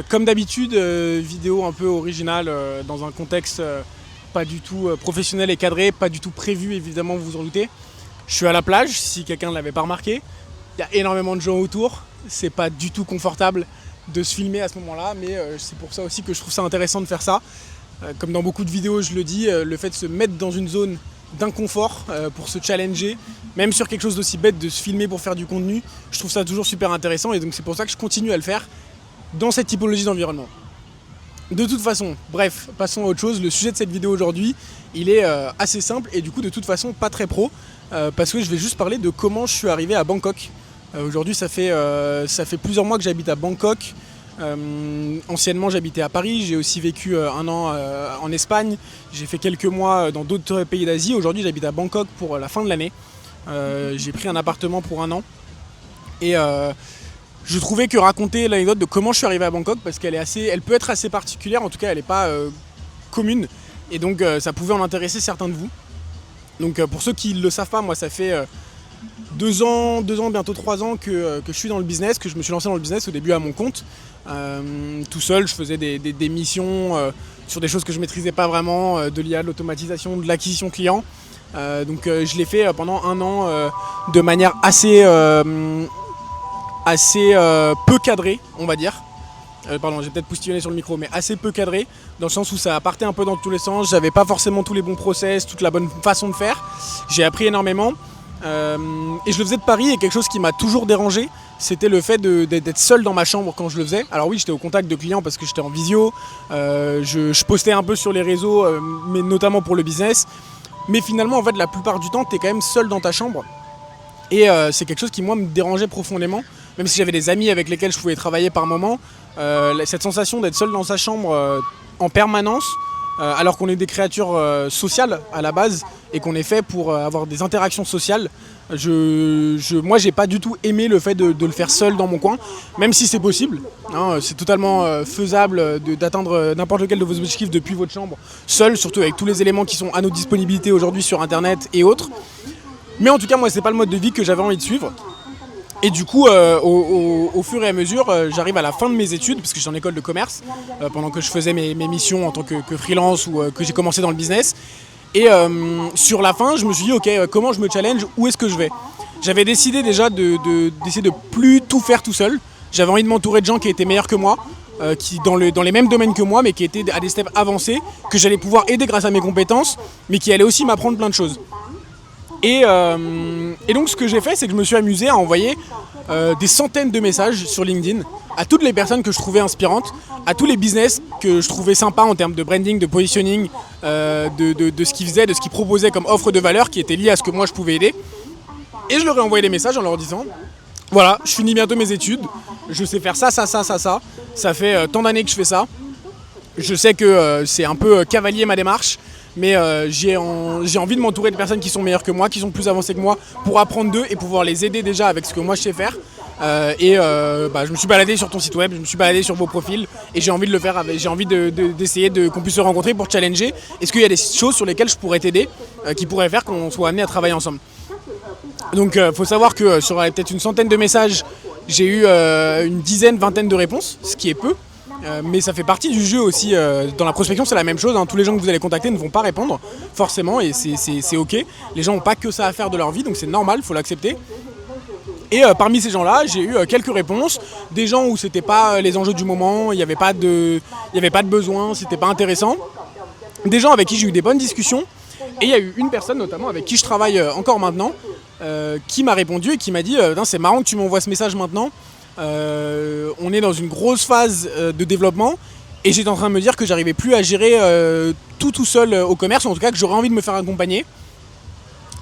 Comme d'habitude, vidéo un peu originale dans un contexte pas du tout professionnel et cadré, pas du tout prévu évidemment, vous vous en doutez. Je suis à la plage, si quelqu'un ne l'avait pas remarqué. Il y a énormément de gens autour, c'est pas du tout confortable de se filmer à ce moment-là, mais c'est pour ça aussi que je trouve ça intéressant de faire ça. Comme dans beaucoup de vidéos, je le dis, le fait de se mettre dans une zone d'inconfort pour se challenger, même sur quelque chose d'aussi bête, de se filmer pour faire du contenu, je trouve ça toujours super intéressant et donc c'est pour ça que je continue à le faire dans cette typologie d'environnement. De toute façon, bref, passons à autre chose. Le sujet de cette vidéo aujourd'hui, il est assez simple et du coup de toute façon pas très pro parce que je vais juste parler de comment je suis arrivé à Bangkok. Aujourd'hui ça fait plusieurs mois que j'habite à Bangkok. Anciennement j'habitais à Paris, j'ai aussi vécu un an en Espagne, j'ai fait quelques mois dans d'autres pays d'Asie. Aujourd'hui j'habite à Bangkok pour la fin de l'année. J'ai pris un appartement pour un an et je trouvais que raconter l'anecdote de comment je suis arrivé à Bangkok, parce elle peut être assez particulière, en tout cas elle n'est pas commune, et donc ça pouvait en intéresser certains de vous. Donc pour ceux qui ne le savent pas, moi ça fait 2 ans, bientôt 3 ans que je suis dans le business, que je me suis lancé dans le business au début à mon compte. Tout seul, je faisais des missions sur des choses que je ne maîtrisais pas vraiment, de l'IA, de l'automatisation, de l'acquisition client. Donc je l'ai fait pendant un an de manière assez peu cadré, on va dire. Pardon, j'ai peut-être poustillonné sur le micro, mais assez peu cadré, dans le sens où ça partait un peu dans tous les sens, j'avais pas forcément tous les bons process, toute la bonne façon de faire. J'ai appris énormément, et je le faisais de Paris, et quelque chose qui m'a toujours dérangé, c'était le fait d'être seul dans ma chambre quand je le faisais. Alors oui, j'étais au contact de clients parce que j'étais en visio, je postais un peu sur les réseaux, mais notamment pour le business, mais finalement, en fait, la plupart du temps, t'es quand même seul dans ta chambre. Et c'est quelque chose qui moi me dérangeait profondément, même si j'avais des amis avec lesquels je pouvais travailler par moment, cette sensation d'être seul dans sa chambre en permanence, alors qu'on est des créatures sociales à la base et qu'on est fait pour avoir des interactions sociales. Moi j'ai pas du tout aimé le fait de le faire seul dans mon coin, même si c'est possible, hein, c'est totalement faisable d'atteindre n'importe lequel de vos objectifs depuis votre chambre, seul, surtout avec tous les éléments qui sont à notre disponibilité aujourd'hui sur internet et autres. Mais en tout cas, moi, c'est pas le mode de vie que j'avais envie de suivre. Et du coup, au fur et à mesure, j'arrive à la fin de mes études, parce que j'étais en école de commerce, pendant que je faisais mes missions en tant que freelance ou que j'ai commencé dans le business. Et sur la fin, je me suis dit, ok, comment je me challenge, où est-ce que je vais? J'avais décidé déjà d'essayer de plus tout faire tout seul. J'avais envie de m'entourer de gens qui étaient meilleurs que moi, qui dans les mêmes domaines que moi, mais qui étaient à des steps avancés, que j'allais pouvoir aider grâce à mes compétences, mais qui allaient aussi m'apprendre plein de choses. Et donc ce que j'ai fait, c'est que je me suis amusé à envoyer des centaines de messages sur LinkedIn à toutes les personnes que je trouvais inspirantes, à tous les business que je trouvais sympas en termes de branding, de positioning, de ce qu'ils faisaient, de ce qu'ils proposaient comme offre de valeur qui était liée à ce que moi je pouvais aider. Et je leur ai envoyé des messages en leur disant, voilà, je finis bientôt mes études, je sais faire ça, ça fait tant d'années que je fais ça. Je sais que c'est un peu cavalier ma démarche, mais j'ai envie de m'entourer de personnes qui sont meilleures que moi, qui sont plus avancées que moi, pour apprendre d'eux et pouvoir les aider déjà avec ce que moi je sais faire. Je me suis baladé sur ton site web, je me suis baladé sur vos profils et j'ai envie de le faire, j'ai envie d'essayer qu'on puisse se rencontrer pour challenger. Est-ce qu'il y a des choses sur lesquelles je pourrais t'aider, qui pourraient faire qu'on soit amené à travailler ensemble? Donc faut savoir que sur peut-être une centaine de messages, j'ai eu une dizaine, vingtaine de réponses, ce qui est peu. Mais ça fait partie du jeu aussi. Dans la prospection, c'est la même chose, hein. Tous les gens que vous allez contacter ne vont pas répondre, forcément, et c'est ok. Les gens n'ont pas que ça à faire de leur vie, donc c'est normal, il faut l'accepter. Et parmi ces gens-là, j'ai eu quelques réponses. Des gens où c'était pas les enjeux du moment, il n'y avait pas de besoin, c'était pas intéressant. Des gens avec qui j'ai eu des bonnes discussions. Et il y a eu une personne notamment avec qui je travaille encore maintenant, qui m'a répondu et qui m'a dit c'est marrant que tu m'envoies ce message maintenant. On est dans une grosse phase de développement et j'étais en train de me dire que j'arrivais plus à gérer tout seul au commerce, ou en tout cas que j'aurais envie de me faire accompagner.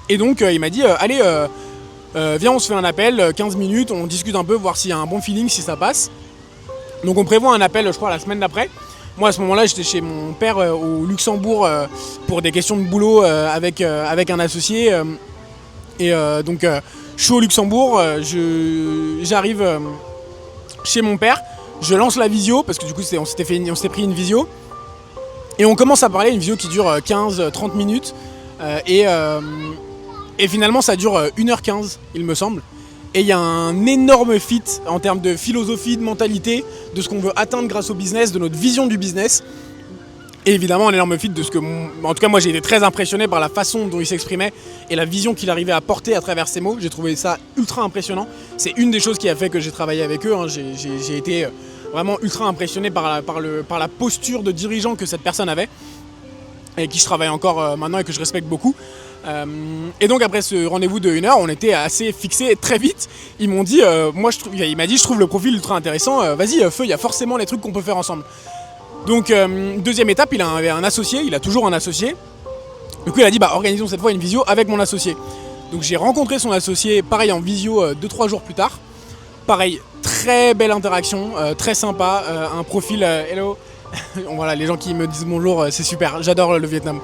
Et donc il m'a dit allez, viens, on se fait un appel, 15 minutes, on discute un peu, voir s'il y a un bon feeling, si ça passe. Donc on prévoit un appel, je crois, la semagne d'après. Moi à ce moment-là j'étais chez mon père au Luxembourg pour des questions de boulot avec un associé. Donc je suis au Luxembourg, j'arrive chez mon père, je lance la visio, parce que du coup on s'était pris une visio, et on commence à parler, une visio qui dure 15-30 minutes, et finalement ça dure 1h15 il me semble, Et il y a un énorme fit en termes de philosophie, de mentalité, de ce qu'on veut atteindre grâce au business, de notre vision du business. Et évidemment un énorme fit de ce que... En tout cas moi j'ai été très impressionné par la façon dont il s'exprimait et la vision qu'il arrivait à porter à travers ses mots. J'ai trouvé ça ultra impressionnant. C'est une des choses qui a fait que j'ai travaillé avec eux. J'ai été vraiment ultra impressionné par la posture de dirigeant que cette personne avait. Et qui je travaille encore maintenant et que je respecte beaucoup. Et donc après ce rendez-vous de 1 heure, on était assez fixés très vite. Ils m'ont dit, il m'a dit je trouve le profil ultra intéressant, vas-y feu, il y a forcément les trucs qu'on peut faire ensemble. Donc deuxième étape, il avait un associé, il a toujours un associé. Du coup il a dit organisons cette fois une visio avec mon associé. Donc j'ai rencontré son associé, pareil en visio 2-3 jours plus tard. Pareil, très belle interaction, très sympa, un profil hello. Voilà, les gens qui me disent bonjour, c'est super, j'adore le Vietnam.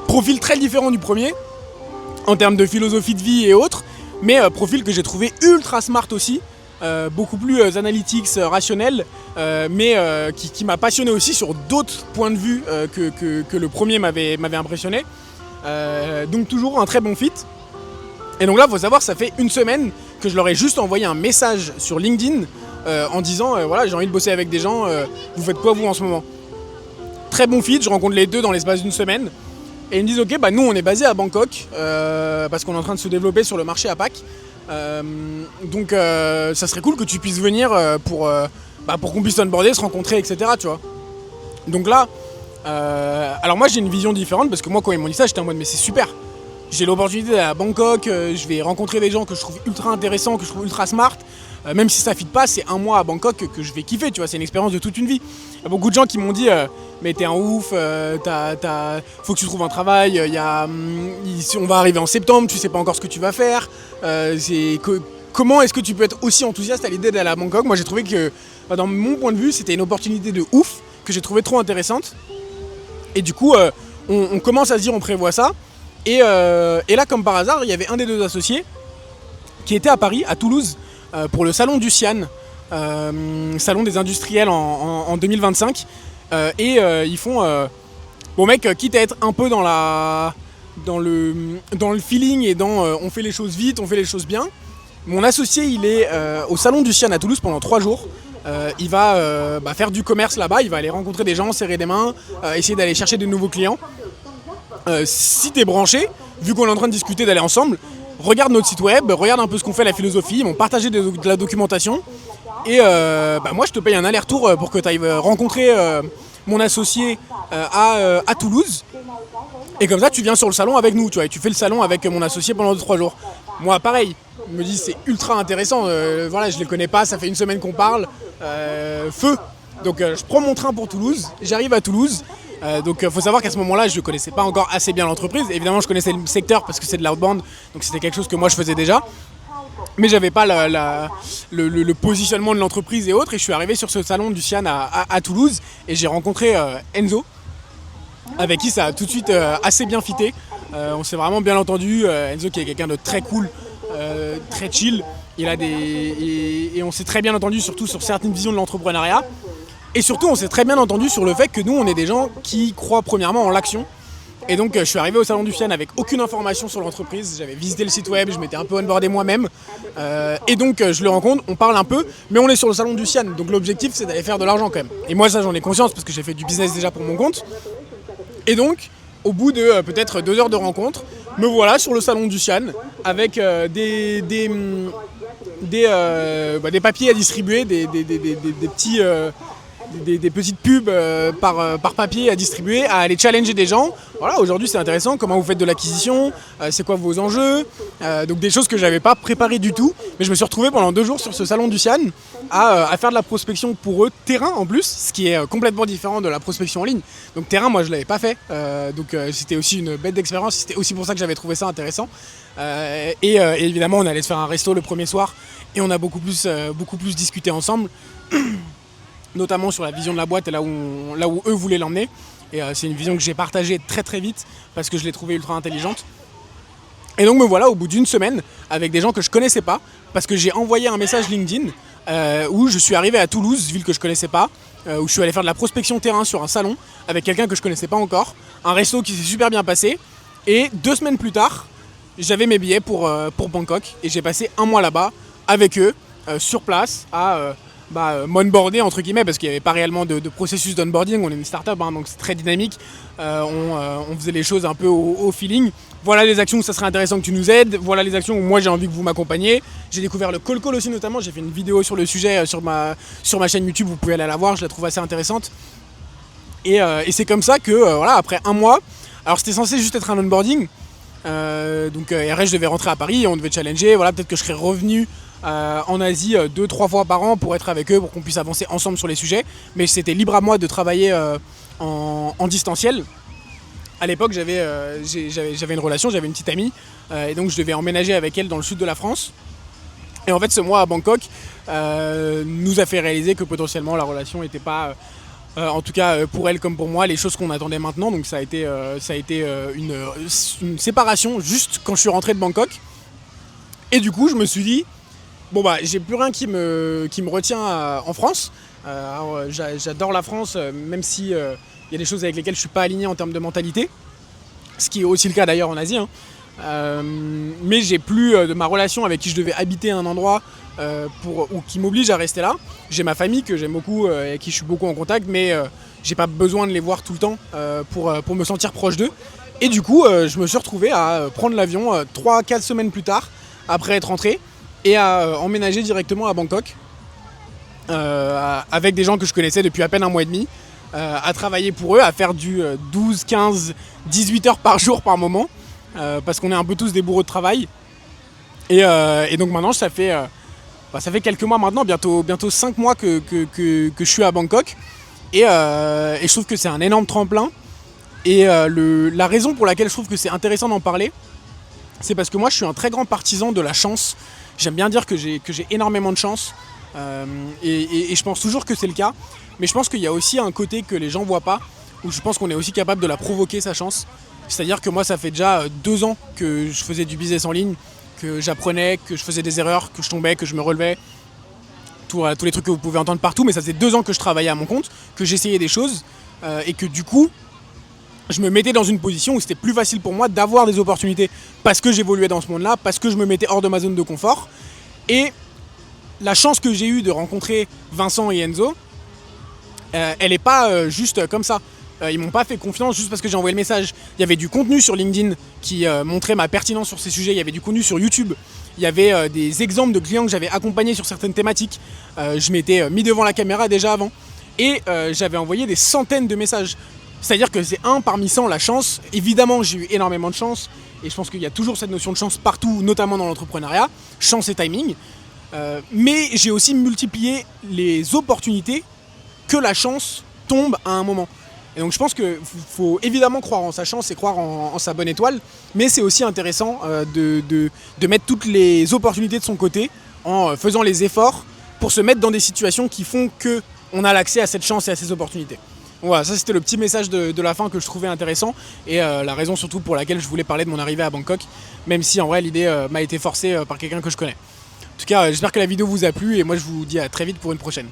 Profil très différent du premier, en termes de philosophie de vie et autres, mais profil que j'ai trouvé ultra smart aussi, beaucoup plus analytics, rationnel, mais qui m'a passionné aussi sur d'autres points de vue que le premier m'avait impressionné. Donc toujours un très bon fit. Et donc là, il faut savoir, ça fait 1 semaine que je leur ai juste envoyé un message sur LinkedIn en disant voilà, j'ai envie de bosser avec des gens, vous faites quoi vous en ce moment? Très bon fit, je rencontre les deux dans l'espace d'1 semaine. Et ils me disent ok, nous on est basé à Bangkok parce qu'on est en train de se développer sur le marché APAC. Donc ça serait cool que tu puisses venir pour qu'on puisse onboarder, se rencontrer, etc. Tu vois. Donc là, alors moi j'ai une vision différente parce que moi quand ils m'ont dit ça, j'étais en mode mais c'est super. J'ai l'opportunité d'aller à Bangkok, je vais rencontrer des gens que je trouve ultra intéressants, que je trouve ultra smart. Même si ça fit pas, c'est 1 mois à Bangkok que je vais kiffer, tu vois, c'est une expérience de toute une vie. Il y a beaucoup de gens qui m'ont dit mais t'es un ouf, faut que tu trouves un travail, on va arriver en septembre, tu sais pas encore ce que tu vas faire. Comment est-ce que tu peux être aussi enthousiaste à l'idée d'aller à Bangkok? Moi j'ai trouvé que, dans mon point de vue, c'était une opportunité de ouf, que j'ai trouvé trop intéressante. Et du coup, on commence à se dire on prévoit ça. Et là, comme par hasard, il y avait un des deux associés qui était à Paris, à Toulouse, pour le salon du CIAN, salon des industriels en 2025. Ils font... bon mec, quitte à être un peu dans le feeling et dans on fait les choses vite, on fait les choses bien. Mon associé, il est au salon du CIAN à Toulouse pendant 3 jours. Il va faire du commerce là-bas, il va aller rencontrer des gens, serrer des mains, essayer d'aller chercher de nouveaux clients. Si t'es branché, vu qu'on est en train de discuter d'aller ensemble, regarde notre site web, regarde un peu ce qu'on fait, la philosophie, ils m'ont partagé de la documentation. Et moi je te paye un aller-retour pour que tu ailles rencontrer mon associé à Toulouse. Et comme ça tu viens sur le salon avec nous, tu vois, et tu fais le salon avec mon associé pendant 2-3 jours. Moi pareil, je me dis c'est ultra intéressant, voilà, je les connais pas, ça fait 1 semaine qu'on parle, feu. Donc je prends mon train pour Toulouse, j'arrive à Toulouse. Donc faut savoir qu'à ce moment-là je connaissais pas encore assez bien l'entreprise. Évidemment je connaissais le secteur parce que c'est de l'outbound, donc c'était quelque chose que moi je faisais déjà, mais j'avais pas le positionnement de l'entreprise et autres. Et je suis arrivé sur ce salon du CIAN à Toulouse et j'ai rencontré Enzo, avec qui ça a tout de suite assez bien fité. On s'est vraiment bien entendu. Enzo qui est quelqu'un de très cool, très chill. Et on s'est très bien entendu, surtout sur certaines visions de l'entrepreneuriat. Et surtout, on s'est très bien entendu sur le fait que nous, on est des gens qui croient premièrement en l'action. Et donc, je suis arrivé au salon du CIAN avec aucune information sur l'entreprise. J'avais visité le site web, je m'étais un peu onboardé moi-même. Et donc, je le rencontre, on parle un peu, mais on est sur le salon du CIAN. Donc, l'objectif, c'est d'aller faire de l'argent quand même. Et moi, ça, j'en ai conscience parce que j'ai fait du business déjà pour mon compte. Et donc, au bout de peut-être 2 heures de rencontre, me voilà sur le salon du CIAN avec des papiers à distribuer, des petites pubs par papier à distribuer, à aller challenger des gens. Voilà, aujourd'hui c'est intéressant, comment vous faites de l'acquisition, c'est quoi vos enjeux, donc des choses que j'avais pas préparées du tout. Mais je me suis retrouvé pendant 2 jours sur ce salon du CIAN à faire de la prospection pour eux, terrain en plus, ce qui est complètement différent de la prospection en ligne. Donc terrain, moi je l'avais pas fait, donc c'était aussi une bête d'expérience, c'était aussi pour ça que j'avais trouvé ça intéressant. Et évidemment on allait se faire un resto le premier soir et on a beaucoup plus discuté ensemble. Notamment sur la vision de la boîte et là où eux voulaient l'emmener. Et c'est une vision que j'ai partagée très très vite parce que je l'ai trouvée ultra intelligente. Et donc me voilà au bout d'1 semaine avec des gens que je connaissais pas parce que j'ai envoyé un message LinkedIn où je suis arrivé à Toulouse, ville que je connaissais pas, où je suis allé faire de la prospection terrain sur un salon avec quelqu'un que je connaissais pas encore, un resto qui s'est super bien passé. Et 2 semaines plus tard, j'avais mes billets pour Bangkok et j'ai passé un mois là-bas avec eux, sur place, à m'onboarder entre guillemets, parce qu'il n'y avait pas réellement de processus d'onboarding. On est une startup, hein, donc c'est très dynamique. On faisait les choses un peu au feeling. Voilà les actions où ça serait intéressant que tu nous aides. Voilà les actions où moi j'ai envie que vous m'accompagniez. J'ai découvert le call aussi notamment. J'ai fait une vidéo sur le sujet sur ma chaîne YouTube. Vous pouvez aller la voir. Je la trouve assez intéressante. Et c'est comme ça que voilà, après un mois, alors c'était censé juste être un onboarding. Donc RS, je devais rentrer à Paris, on devait challenger. Voilà, peut-être que je serais revenu en Asie 2-3 fois par an pour être avec eux, pour qu'on puisse avancer ensemble sur les sujets. Mais c'était libre à moi de travailler en distanciel. À l'époque, j'avais une relation, j'avais une petite amie, et donc je devais emménager avec elle dans le sud de la France. Et en fait, ce mois à Bangkok nous a fait réaliser que potentiellement la relation n'était pas, en tout cas pour elle comme pour moi, les choses qu'on attendait maintenant. Donc ça a été une séparation juste quand je suis rentré de Bangkok. Et du coup, je me suis dit, bon bah j'ai plus rien qui me retient en France. Alors, j'adore la France, même si y a des choses avec lesquelles je suis pas aligné en termes de mentalité, ce qui est aussi le cas d'ailleurs en Asie, hein. Mais j'ai plus de ma relation avec qui je devais habiter à un endroit ou qui m'oblige à rester là. J'ai ma famille que j'aime beaucoup et avec qui je suis beaucoup en contact, mais j'ai pas besoin de les voir tout le temps pour me sentir proche d'eux. Et du coup, je me suis retrouvé à prendre l'avion 3-4 semaines plus tard, après être rentré, et à emménager directement à Bangkok avec des gens que je connaissais depuis à peine un mois et demi, à travailler pour eux, à faire du 12, 15, 18 heures par jour par moment, parce qu'on est un peu tous des bourreaux de travail. Et donc maintenant ça fait quelques mois maintenant, bientôt 5 mois que je suis à Bangkok, et je trouve que c'est un énorme tremplin. Et la raison pour laquelle je trouve que c'est intéressant d'en parler, c'est parce que moi je suis un très grand partisan de la chance. J'aime bien dire que j'ai énormément de chance, et je pense toujours que c'est le cas. Mais je pense qu'il y a aussi un côté que les gens voient pas, où je pense qu'on est aussi capable de la provoquer, sa chance. C'est-à-dire que moi ça fait déjà 2 ans que je faisais du business en ligne, que j'apprenais, que je faisais des erreurs, que je tombais, que je me relevais, tous les trucs que vous pouvez entendre partout. Mais ça faisait 2 ans que je travaillais à mon compte, que j'essayais des choses, et que du coup je me mettais dans une position où c'était plus facile pour moi d'avoir des opportunités, parce que j'évoluais dans ce monde-là, parce que je me mettais hors de ma zone de confort. Et la chance que j'ai eue de rencontrer Vincent et Enzo, elle n'est pas juste comme ça. Ils m'ont pas fait confiance juste parce que j'ai envoyé le message. Il y avait du contenu sur LinkedIn qui montrait ma pertinence sur ces sujets. Il y avait du contenu sur YouTube. Il y avait des exemples de clients que j'avais accompagnés sur certaines thématiques. Je m'étais mis devant la caméra déjà avant. Et j'avais envoyé des centaines de messages. C'est-à-dire que c'est parmi 100 la chance. Évidemment, j'ai eu énormément de chance. Et je pense qu'il y a toujours cette notion de chance partout, notamment dans l'entrepreneuriat. Chance et timing. Mais j'ai aussi multiplié les opportunités que la chance tombe à un moment. Et donc je pense qu'il faut évidemment croire en sa chance et croire en sa bonne étoile, mais c'est aussi intéressant de mettre toutes les opportunités de son côté en faisant les efforts pour se mettre dans des situations qui font qu'on a l'accès à cette chance et à ces opportunités. Voilà, ça c'était le petit message de la fin que je trouvais intéressant, et la raison surtout pour laquelle je voulais parler de mon arrivée à Bangkok, même si en vrai l'idée m'a été forcée par quelqu'un que je connais. En tout cas, j'espère que la vidéo vous a plu, et moi je vous dis à très vite pour une prochaine.